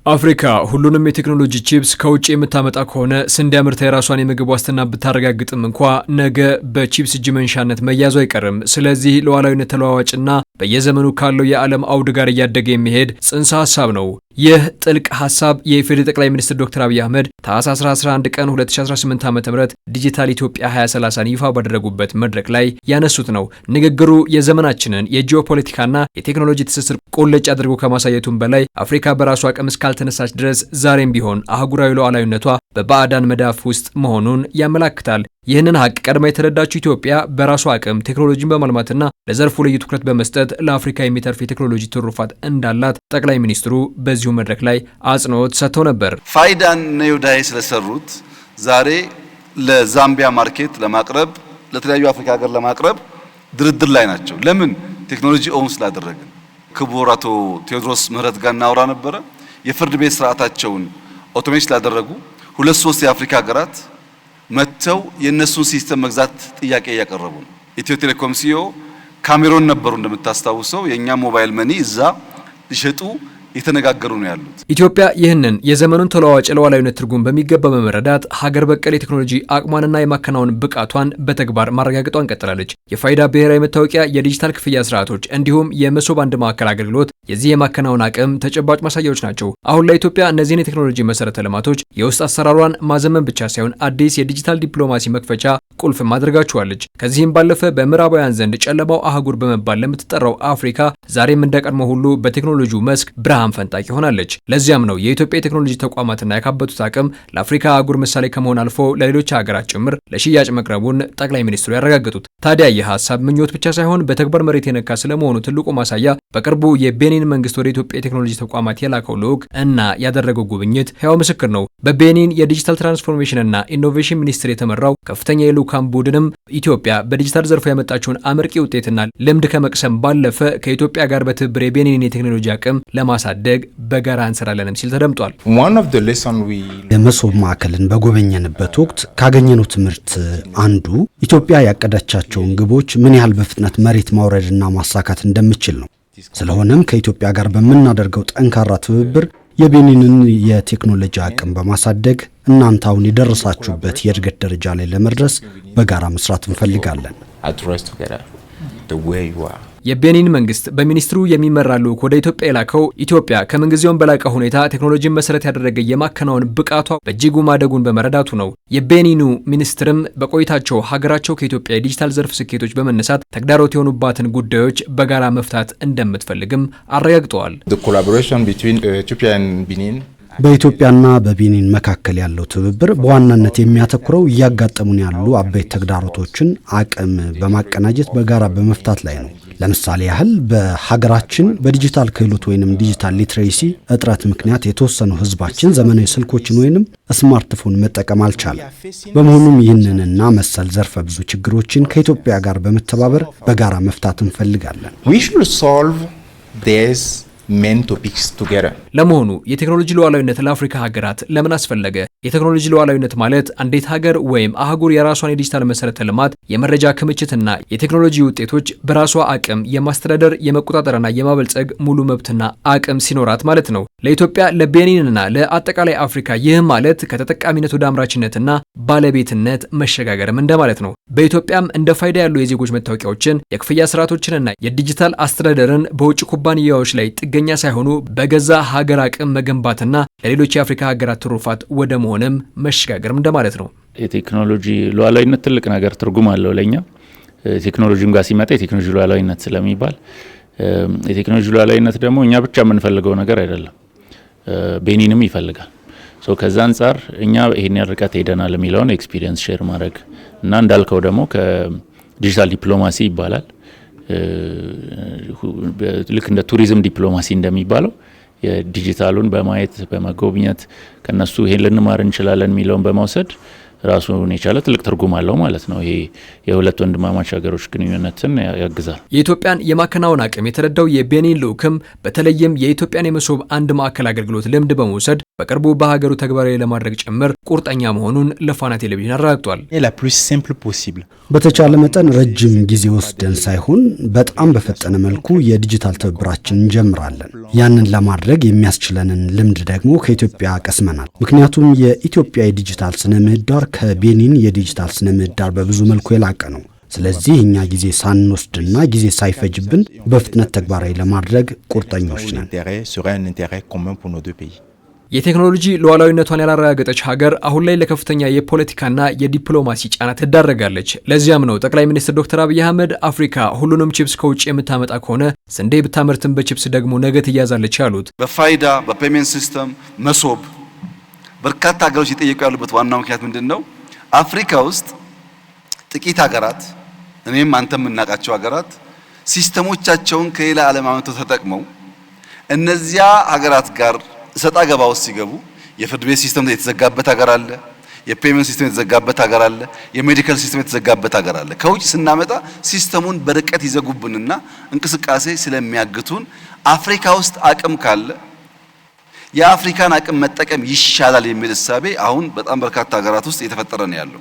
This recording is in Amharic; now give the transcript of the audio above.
አፍሪካ ሁሉንም የቴክኖሎጂ ቺፕስ ከውጭ የምታመጣ ከሆነ ስንዴ አምርታ የራሷን የምግብ ዋስትና ብታረጋግጥም እንኳ ነገ በቺፕስ እጅ መንሻነት መያዙ አይቀርም። ስለዚህ ሉዓላዊነት ተለዋዋጭና በየዘመኑ ካለው የዓለም አውድ ጋር እያደገ የሚሄድ ጽንሰ ሐሳብ ነው። ይህ ጥልቅ ሐሳብ የኢፌዴሪ ጠቅላይ ሚኒስትር ዶክተር አብይ አህመድ ታህሳስ 11 ቀን 2018 ዓ.ም ዲጂታል ኢትዮጵያ 2030ን ይፋ ባደረጉበት መድረክ ላይ ያነሱት ነው። ንግግሩ የዘመናችንን የጂኦፖለቲካና የቴክኖሎጂ ትስስር ቁልጭ አድርጎ ከማሳየቱም በላይ አፍሪካ በራሷ አቅም እስካልተነሳች ድረስ ዛሬም ቢሆን አህጉራዊ ሉዓላዊነቷ በባዕዳን መዳፍ ውስጥ መሆኑን ያመላክታል። ይህንን ሀቅ ቀድማ የተረዳችው ኢትዮጵያ በራሷ አቅም ቴክኖሎጂን በማልማትና ለዘርፉ ልዩ ትኩረት በመስጠት ለአፍሪካ የሚተርፍ የቴክኖሎጂ ትሩፋት እንዳላት ጠቅላይ ሚኒስትሩ በዚሁ መድረክ ላይ አጽንኦት ሰጥተው ነበር። ፋይዳን ነዩዳይ ስለሰሩት ዛሬ ለዛምቢያ ማርኬት ለማቅረብ ለተለያዩ አፍሪካ ሀገር ለማቅረብ ድርድር ላይ ናቸው። ለምን? ቴክኖሎጂ ኦውን ስላደረግን። ክቡር አቶ ቴዎድሮስ ምህረት ጋር እናወራ ነበረ። የፍርድ ቤት ስርዓታቸውን ኦቶሜት ስላደረጉ 2-3 የአፍሪካ ሀገራት መተው የነሱን ሲስተም መግዛት ጥያቄ እያቀረቡ ነው። ኢትዮ ቴሌኮም ሲኦ ካሜሮን ነበሩ እንደምታስታውሰው። የኛ ሞባይል መኒ እዛ ሊሸጡ የተነጋገሩ ነው ያሉት። ኢትዮጵያ ይህንን የዘመኑን ተለዋዋጭ ሉዓላዊነት ትርጉም በሚገባ በመረዳት ሀገር በቀል የቴክኖሎጂ አቅሟንና የማከናወን ብቃቷን በተግባር ማረጋገጧን ቀጥላለች። የፋይዳ ብሔራዊ መታወቂያ፣ የዲጂታል ክፍያ ስርዓቶች እንዲሁም የመሶብ አንድ ማዕከል አገልግሎት የዚህ የማከናወን አቅም ተጨባጭ ማሳያዎች ናቸው። አሁን ላይ ኢትዮጵያ እነዚህን የቴክኖሎጂ መሰረተ ልማቶች የውስጥ አሰራሯን ማዘመን ብቻ ሳይሆን አዲስ የዲጂታል ዲፕሎማሲ መክፈቻ ቁልፍ ማድረጋቸዋለች። ከዚህም ባለፈ በምዕራባውያን ዘንድ ጨለማው አህጉር በመባል ለምትጠራው አፍሪካ ዛሬም እንደቀድሞ ሁሉ በቴክኖሎጂው መስክ ብርሃን ፈንጣቂ ሆናለች። ለዚያም ነው የኢትዮጵያ የቴክኖሎጂ ተቋማትና ያካበቱት አቅም ለአፍሪካ አህጉር ምሳሌ ከመሆን አልፎ ለሌሎች ሀገራት ጭምር ለሽያጭ መቅረቡን ጠቅላይ ሚኒስትሩ ያረጋገጡት። ታዲያ ይህ ሀሳብ ምኞት ብቻ ሳይሆን በተግባር መሬት የነካ ስለመሆኑ ትልቁ ማሳያ በቅርቡ የቤኒን መንግስት ወደ ኢትዮጵያ የቴክኖሎጂ ተቋማት የላከው ልዑክ እና ያደረገው ጉብኝት ሕያው ምስክር ነው። በቤኒን የዲጂታል ትራንስፎርሜሽንና ኢኖቬሽን ሚኒስቴር የተመራው ከፍተኛ የልዑካን ቡድንም ኢትዮጵያ በዲጂታል ዘርፉ ያመጣችውን አመርቂ ውጤትና ልምድ ከመቅሰም ባለፈ ከኢትዮጵያ ጋር በትብብር የቤኒን የቴክኖሎጂ አቅም ለማሳደግ በጋራ እንሰራለንም ሲል ተደምጧል። የመሶብ ማዕከልን በጎበኘንበት ወቅት ካገኘነው ትምህርት አንዱ ኢትዮጵያ ያቀዳቻቸውን ግቦች ምን ያህል በፍጥነት መሬት ማውረድና ማሳካት እንደምችል ነው። ስለሆነም ከኢትዮጵያ ጋር በምናደርገው ጠንካራ ትብብር የቤኒንን የቴክኖሎጂ አቅም በማሳደግ እናንተ አሁን የደረሳችሁበት የእድገት ደረጃ ላይ ለመድረስ በጋራ መስራት እንፈልጋለን። የቤኒን መንግስት በሚኒስትሩ የሚመራ ልዑክ ወደ ኢትዮጵያ የላከው ኢትዮጵያ ከምንጊዜውም በላቀ ሁኔታ ቴክኖሎጂን መሰረት ያደረገ የማከናወን ብቃቷ በእጅጉ ማደጉን በመረዳቱ ነው። የቤኒኑ ሚኒስትርም በቆይታቸው ሀገራቸው ከኢትዮጵያ የዲጂታል ዘርፍ ስኬቶች በመነሳት ተግዳሮት የሆኑባትን ጉዳዮች በጋራ መፍታት እንደምትፈልግም አረጋግጠዋል። በኢትዮጵያና በቤኒን መካከል ያለው ትብብር በዋናነት የሚያተኩረው እያጋጠሙን ያሉ አበይት ተግዳሮቶችን አቅም በማቀናጀት በጋራ በመፍታት ላይ ነው። ለምሳሌ ያህል በሀገራችን በዲጂታል ክህሎት ወይንም ዲጂታል ሊትሬሲ እጥረት ምክንያት የተወሰነው ህዝባችን ዘመናዊ ስልኮችን ወይንም ስማርትፎን መጠቀም አልቻለም። በመሆኑም ይህንንና መሰል ዘርፈ ብዙ ችግሮችን ከኢትዮጵያ ጋር በመተባበር በጋራ መፍታት እንፈልጋለን። ለመሆኑ የቴክኖሎጂ ሉዓላዊነት ለአፍሪካ ሀገራት ለምን አስፈለገ? የቴክኖሎጂ ሉዓላዊነት ማለት አንዲት ሀገር ወይም አህጉር የራሷን የዲጂታል መሰረተ ልማት፣ የመረጃ ክምችትና የቴክኖሎጂ ውጤቶች በራሷ አቅም የማስተዳደር የመቆጣጠርና የማበልጸግ ሙሉ መብትና አቅም ሲኖራት ማለት ነው። ለኢትዮጵያ ለቤኒንና ለአጠቃላይ አፍሪካ ይህ ማለት ከተጠቃሚነት ወደ አምራችነትና ባለቤትነት መሸጋገርም እንደማለት ነው። በኢትዮጵያም እንደ ፋይዳ ያሉ የዜጎች መታወቂያዎችን፣ የክፍያ ስርዓቶችንና የዲጂታል አስተዳደርን በውጭ ኩባንያዎች ላይ ጥገኛ ሳይሆኑ በገዛ ሀገር አቅም መገንባትና ለሌሎች የአፍሪካ ሀገራት ትሩፋት ወደ መሆንም መሸጋገርም እንደማለት ነው። የቴክኖሎጂ ሉዓላዊነት ትልቅ ነገር ትርጉም አለው ለኛ። ቴክኖሎጂም ጋር ሲመጣ የቴክኖሎጂ ሉዓላዊነት ስለሚባል የቴክኖሎጂ ሉዓላዊነት ደግሞ እኛ ብቻ የምንፈልገው ነገር አይደለም፣ ቤኒንም ይፈልጋል። ከዛ አንጻር እኛ ይሄን ርቀት ሄደናል የሚለውን ኤክስፒሪየንስ ሼር ማድረግ እና እንዳልከው ደግሞ ከዲጂታል ዲፕሎማሲ ይባላል። ልክ እንደ ቱሪዝም ዲፕሎማሲ እንደሚባለው የዲጂታሉን በማየት በመጎብኘት ከነሱ ይሄን ልንማር እንችላለን የሚለውን በመውሰድ ራሱን የቻለ ትልቅ ትርጉም አለው ማለት ነው። ይሄ የሁለት ወንድማማች ሀገሮች ግንኙነትን ያግዛል። የኢትዮጵያን የማከናወን አቅም የተረዳው የቤኒን ልዑክም በተለይም የኢትዮጵያን የመሶብ አንድ ማዕከል አገልግሎት ልምድ በመውሰድ በቅርቡ በሀገሩ ተግባራዊ ለማድረግ ጭምር ቁርጠኛ መሆኑን ለፋና ቴሌቪዥን አረጋግጧል። በተቻለ መጠን ረጅም ጊዜ ወስደን ሳይሆን በጣም በፈጠነ መልኩ የዲጂታል ትብብራችን እንጀምራለን። ያንን ለማድረግ የሚያስችለንን ልምድ ደግሞ ከኢትዮጵያ ቀስመናል። ምክንያቱም የኢትዮጵያ የዲጂታል ስነ ምህዳር ከቤኒን የዲጂታል ስነ ምህዳር በብዙ መልኩ የላቀ ነው። ስለዚህ እኛ ጊዜ ሳንወስድና ጊዜ ሳይፈጅብን በፍጥነት ተግባራዊ ለማድረግ ቁርጠኞች ነን። የቴክኖሎጂ ሉዓላዊነቷን ያላረጋገጠች ሀገር አሁን ላይ ለከፍተኛ የፖለቲካና የዲፕሎማሲ ጫና ትዳረጋለች። ለዚያም ነው ጠቅላይ ሚኒስትር ዶክተር አብይ አህመድ አፍሪካ ሁሉንም ቺፕስ ከውጭ የምታመጣ ከሆነ ስንዴ ብታመርትን በቺፕስ ደግሞ ነገ ትያዛለች ያሉት። በፋይዳ በፔሜንት ሲስተም መሶብ በርካታ ሀገሮች እየጠየቁ ያሉበት ዋናው ምክንያት ምንድነው? አፍሪካ ውስጥ ጥቂት ሀገራት እኔም አንተም የምናውቃቸው ሀገራት ሲስተሞቻቸውን ከሌላ ዓለም አመቶ ተጠቅመው እነዚያ ሀገራት ጋር ሰጣ ገባ ውስጥ ሲገቡ የፍርድ ቤት ሲስተም የተዘጋበት ሀገር አለ፣ የፔመንት ሲስተም የተዘጋበት ሀገር አለ፣ የሜዲካል ሲስተም የተዘጋበት ሀገር አለ። ከውጭ ስናመጣ ሲስተሙን በርቀት ይዘጉብንና እንቅስቃሴ ስለሚያግቱን አፍሪካ ውስጥ አቅም ካለ የአፍሪካን አቅም መጠቀም ይሻላል የሚል እሳቤ አሁን በጣም በርካታ ሀገራት ውስጥ እየተፈጠረ ነው ያለው።